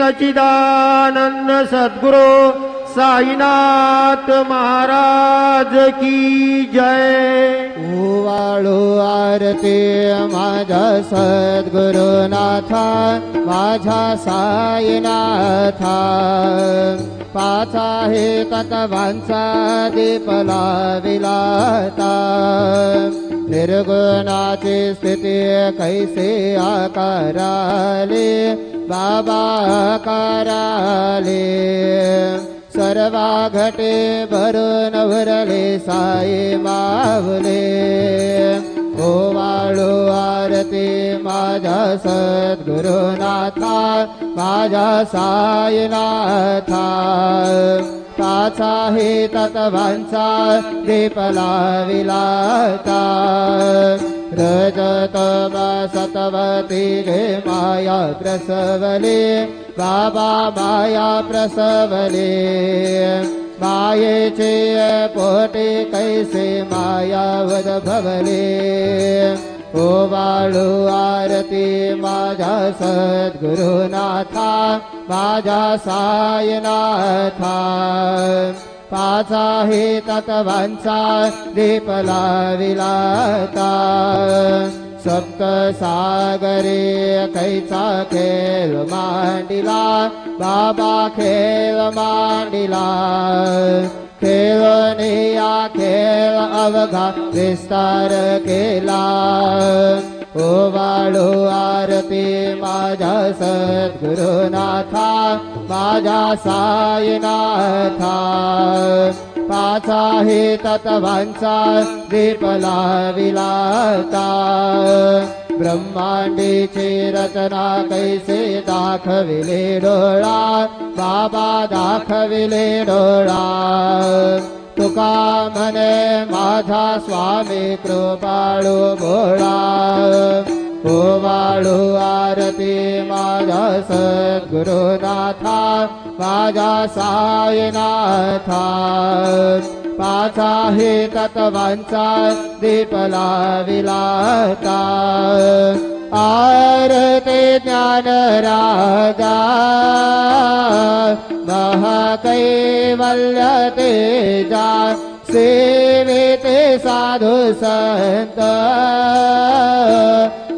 सच्चिदानंद सद्गुरु साईनाथ महाराज की जय। ओवाळू आरती माझा सद्गुरुनाथा, माझा साईनाथा। पाच आहे तत्वांचा दीप लाविलाता, निर्गुणाची स्थिती कैसे आकाराले बाबा आकाराले। सर्वा घटे भरून उरले साई मावले। ओवाळू आरती माझा सद्गुरुनाथा, माझा साईनाथा। पाच आहे तत्वांचा दीप लाविलाता, रजतम सतवती गे माया प्रसवले बाबा माया प्रसवले। मायेचे पोटे कैसे माया उद्भवले। ओवाळू आरती माझा सद्गुरुनाथा, माझा साईनाथा। पाच आहे तत्वांचा दीप लाविलाता, सप्त सागरे कैचा खेळ मांडिला बाबा खेळ मांडिला। खेळनिया खेळ अवघा विस्तार केला। ओवाळू आरती माझा सद्गुरुनाथा, माझा साईनाथा। पाच आहे तत्वांचा दीप लाविलाता, ब्रह्मांडीची रचना कैसे दाखविले डोळा बाबा दाखविले डोळा। तुका म्हणे माझा स्वामी कृपाळू भोळा। ओवाळू आरती माझा सद्गुरुनाथा, माझा साईनाथा। पाच आहे तत्वांचा दीप लाविलाता, आरती ज्ञान राजा महाकैवल्य तेजा। सेविते साधु संत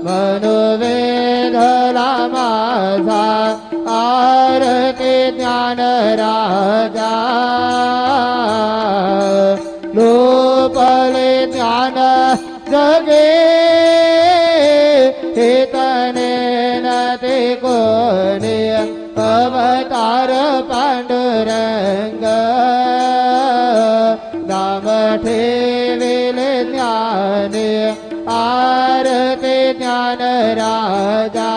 मनोवेधला माझा। आरती ज्ञान राजा लोपले ज्ञान जगे। हेतने न ते कोणी अवतार पांडुरंग। नाम ठेविले ज्ञानी आरती ज्ञान राजा।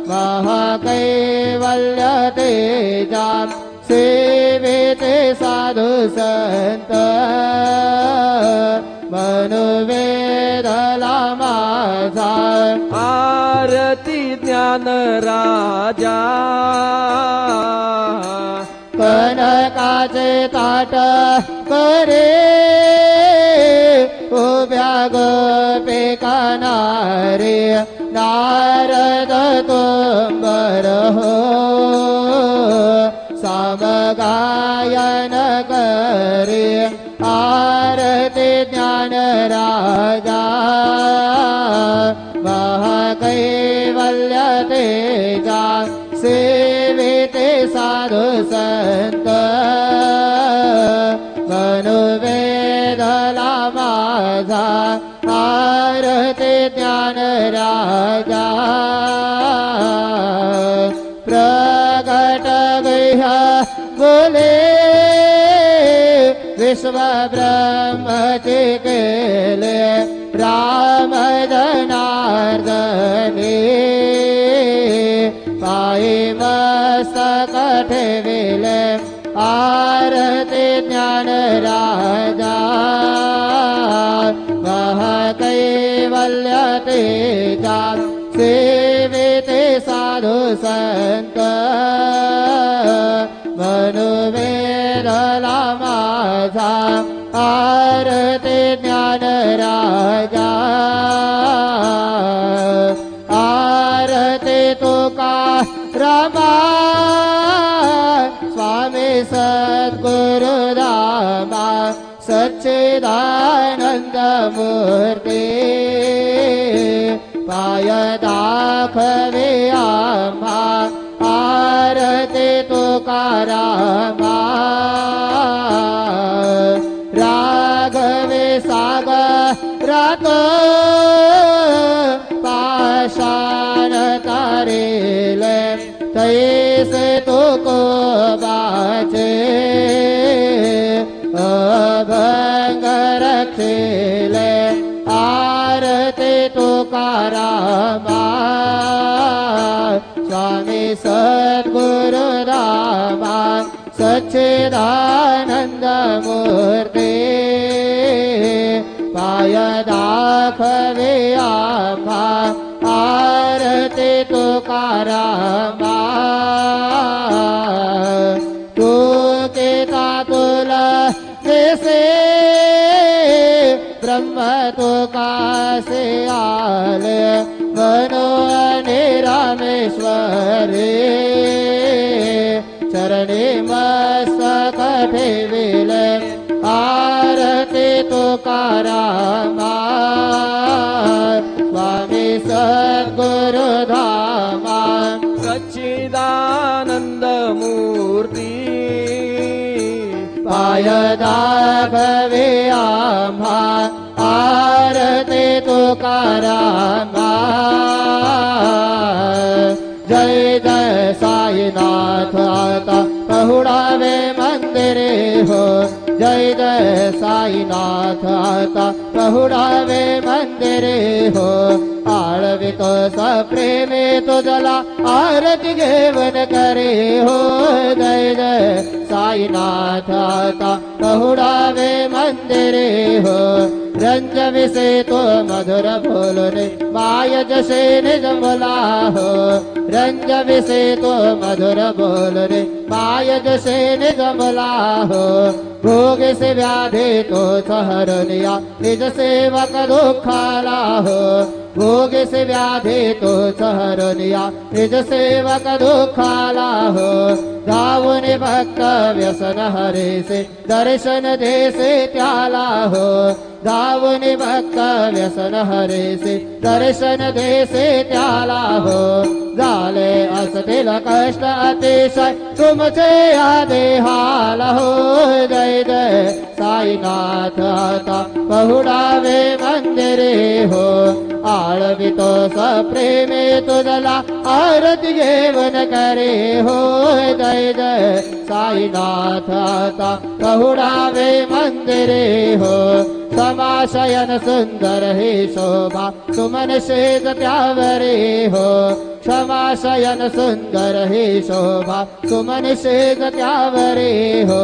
महाकैवल्य तेजा सेविते साधु संत मनोवेधला माझा। आरती ज्ञान राजा कनकाचे ताट करे उभ्या गोपे कानारे। नारद तुंबर हो समगायन करे। आरती ज्ञान राजा महाकैवल्य तेजा सेविते साधु संत मनोवेधला माझा। आरती ज्ञान राजा प्रगट गह्य बोले विश्व ब्रह्मचे केले। राम जनार्दने पायी मस्तक ठेविले। आरती ज्ञान राजा महाकैवल्य तेजा सेविते साधु संत मनोवेधला माझा। आरती ज्ञान राजा आरती तुका रमा स्वामी सद्गुरुरामा सच्चिदानंद मूर्ती पाय दाखवे आम्हा आरती तुकारामा राघवे सागरात पाषाण तारेले तैसे तुकोबाचे अभंग रक्षिले आरती तुकारामा स्वामी सद्गुरुरामा सच्चिदानंद मूर्ती पाय दाखवे आम्हा आरती तुकारामा तू केता तुला जैसे ब्रह्म तुकासे आले मनो रामेश्वरी चरणी मस्तक ठेविले आरती तुकारामा स्वामी सद्गुरुधामा सच्चिदानंद मूर्ती पाय दाखवे आम्हा आरती तुकारामा जय जय साईनाथ आता पहुडावे मंदिरे हो जय जय साईनाथ आता पहुडावे मंदिरे हो आळवितो सप्रेमे तुझला आरती घेवन करे हो जय जय साईनाथ आता पहुडावे मंदिरे हो रंज विसे तो मधुर बोलने माय जसे निज बोला हो रंज विसे तो मधुर बोलने माय जसे निज बोला हो भोग से व्याधि तो सहरनिया निज सेवक दुखाला हो भोग से व्याधि तो सहरनिया निज सेवक दुखाला हो धावने भक्त व्यसन हरे से दर्शन दे से त्याला हो धावने भक्त व्यसन हरे से दर्शन दे से त्याला हो झाले असतील कष्ट अतिशय तुमचे आदे हाल हो जय जय साईनाथ आता पहुडावे मंदिरे हो आळवितो सप्रेमे तुझला आरती घेवन करे हो जय जय साईनाथ आता पहुडावे मंदिरे हो समाशयन सुंदर हे शोभा सुमन शेज त्यावरे हो क्षमाशयन सुंदर हे शोभा सुमन शेज त्यावरे हो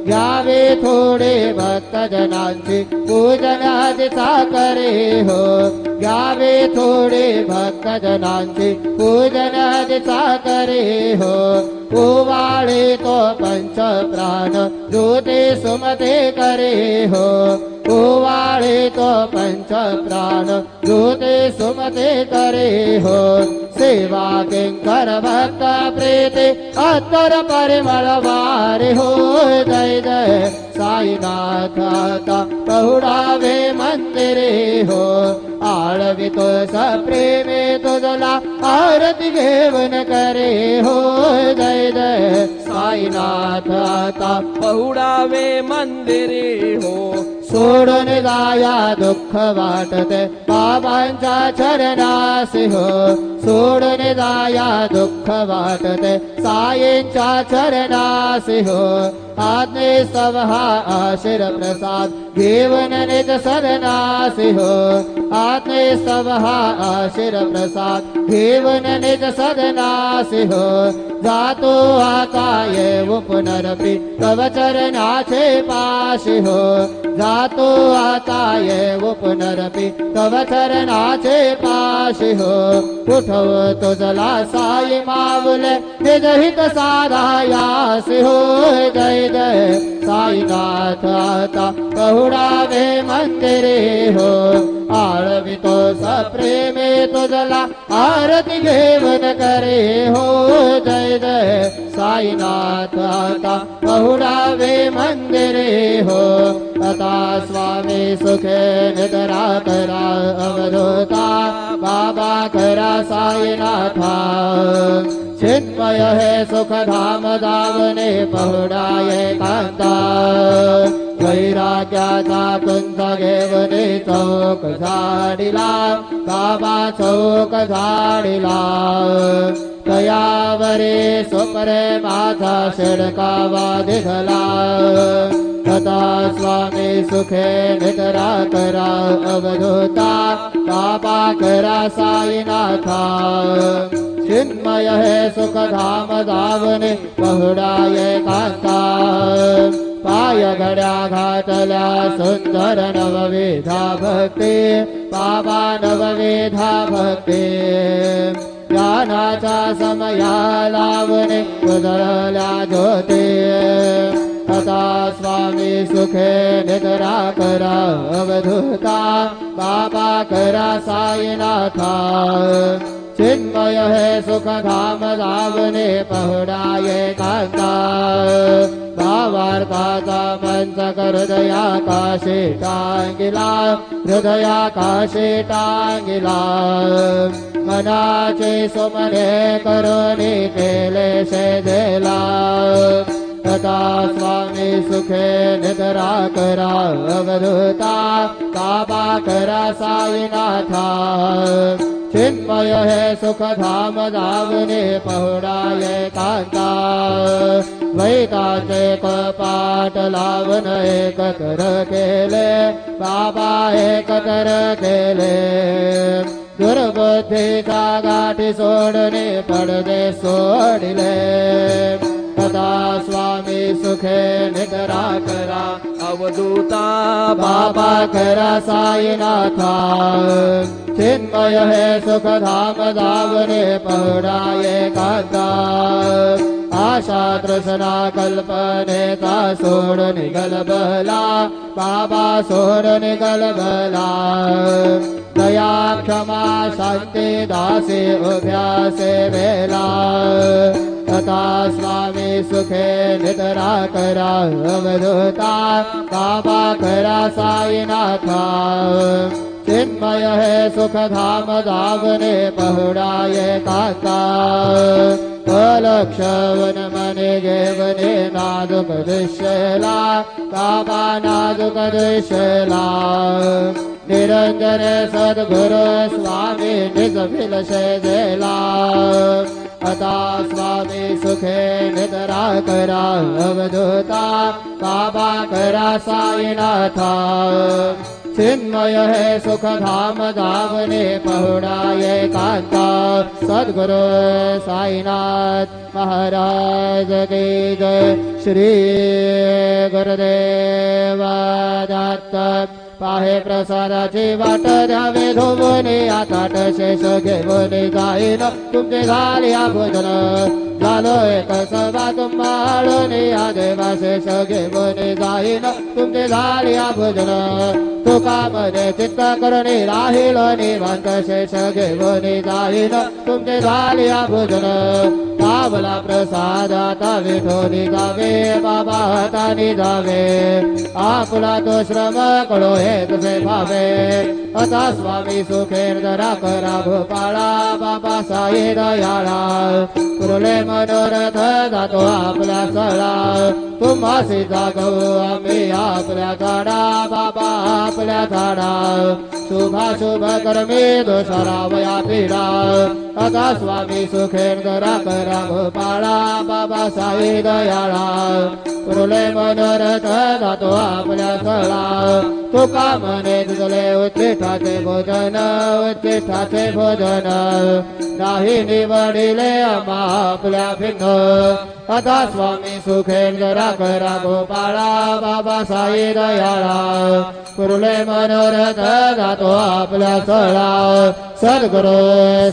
घ्यावे थोडे भक्त जनांची पूजनादिचा करे हो घ्यावे थोडे भक्त जनांची पूजनादिचा करे हो ओवाळे तो पंच प्राण ज्योते सुमते करे हो ओवाळे तो पंच प्राण ज्योते सुमते करे हो सेवा किंकर भक्त प्रीते अत्तर परिमळ वारे हो जय जय साईनाथ आता पहुडावे मंदिरे हो आळवितो सप्रेमे तुझला आरती घेवन करे हो जय जय साईनाथ आता पहुडावे मंदिरे हो सोडून जाया दुःख वाटते बाबांच्या चरणासी हो सोडून जाया दुःख वाटते साईंच्या चरणासी हो आज्ञे सवहा आशीर प्रसाद घेवन निज सदनासी हो आज्ञे सवहा आशीर प्रसाद घेवन निज सदनासी हो जातो आता येऊ पुनरपि तव चरणाचे पाशी हो जातो आता येऊ पुनरपि तव चरणाचे पाशी हो उठव तुझला साई माऊले निज हित साधायासी हो जय जय साईनाथ आता पहुडावे मंदिरे हो आळवितो सप्रेमे तुझला आरती घेवन करे हो जय साईनाथ आता पहुडावे मंदिरे हो आता स्वामी सुखे निद्रा करा अवधूता बाबा करा साईनाथा चिन्मय है सुख धाम दावने पहुडाये कांता वैराग्याचा कुंज घेवने चौक झाडिला बाबा चौक झाडिला तयावरे सुपरे माझा शिडकावा दिसला तथा स्वामी सुखे निद्रा करा अवधूता बाबा करा साईनाथा चिन्मय है सुख धाम धावने पहुडाये कांता पाय घड्या घातल्या सुंदर नवविधा भक्ती बाबा नवविधा भक्ती ज्ञानाचा समया लावणे उजळल्या ज्योती तथा स्वामी सुखे निद्रा करा अवधूता बाबा करा साईनाथा चिन्मय है सुख धाम धावने पहुडाये कांता भावार्थाचा पंचक हृदयाकाशी टांगिला हृदयाकाशी टांगिला मनाचे सुमने करुणी केले शेजेला तथा स्वामी सुखे निद्रा करा अवधूता बाबा करा साईनाथा चिन्मय है सुख धाम धावने पहुडाये कांता वैताचे कपाट लावण एकत्र केले बाबा एकत्र केले दुर्बुद्धीचा गाठी सोडणे पडदे सोडिले तथा स्वामी सुखे निद्रा करा अवधूता बाबा करा साईनाथा चिन्मय है सुख धाम धावने पहुडाये कांता आशा तृष्णा कल्पनेचा सोड निघल बला बाबा सोड निघल बला दया क्षमा शांती दासी उभ्यासे वेला तथा स्वामी सुखे निद्रा करा अवधूता बाबा करा साईनाथा चिन्मय है सुख धाम धावने पहुडाये कांता अलक्षवन मने घेवने नाजुक दृश्यला बाबा नाजुक दृश्यला निरंजन सद्गुरु स्वामी निज विलसे जेला अता स्वामी सुखे निद्रा करा अवधूता बाबा करा साईनाथा चिन्मय है सुख धाम धावने पहुडाये कांता सद्गुरु साईनाथ महाराज की जय श्री गुरुदेव दत्त पाहे प्रसादाची वाट द्यावे धोवणे आताट शेष घेऊन जाईन तुमचे झाल्या भोजन झालो एक सभा तुम्हाळून या देवा शेष घेऊन जाईन तुमचे झाल्या भोजन तुका मने चित्त करणे राहील निवांत शेष घेऊन जाईन तुमचे झाल्या भोजन पावला प्रसाद आता विठोली जावे बाबा हातानी जावे आपला तो श्रम कळो हे तुझे भावे आता स्वामी सुखे जरा करा भोपाळा बाबा साई दयाळा पुरले मनोरथ जातो आपल्या सळा तुम्हासी जागो आम्ही आपल्या झाडा बाबा आपल्या झाडा शुभाशुभ कर्मे दोषरावया पीडा आता स्वामी सुखे जरा करा भोपाळा बाबा साई दयाळा पुरले मनोरथ जातो आपल्या सळा तुका मने तुझले उच्चिष्ठाचे भोजन उच्चिष्ठाचे भोजन नाही निवडिले आम्हा आपल्या भिन्न आता स्वामी सुखे जरा करा भोपाळा बाबा साई दयाळा पुरले मनोरथ जातो आपल्या सळा सद्गुरु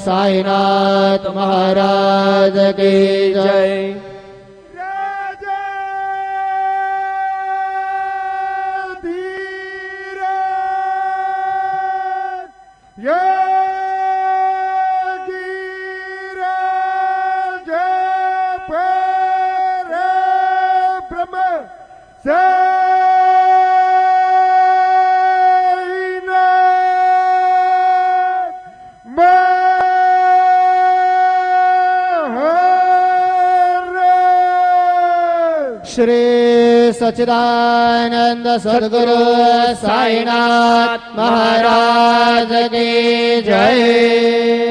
साईनाथ महाराज की जय श्री सच्चिदानंद सद्गुरु साईनाथ महाराज की जय।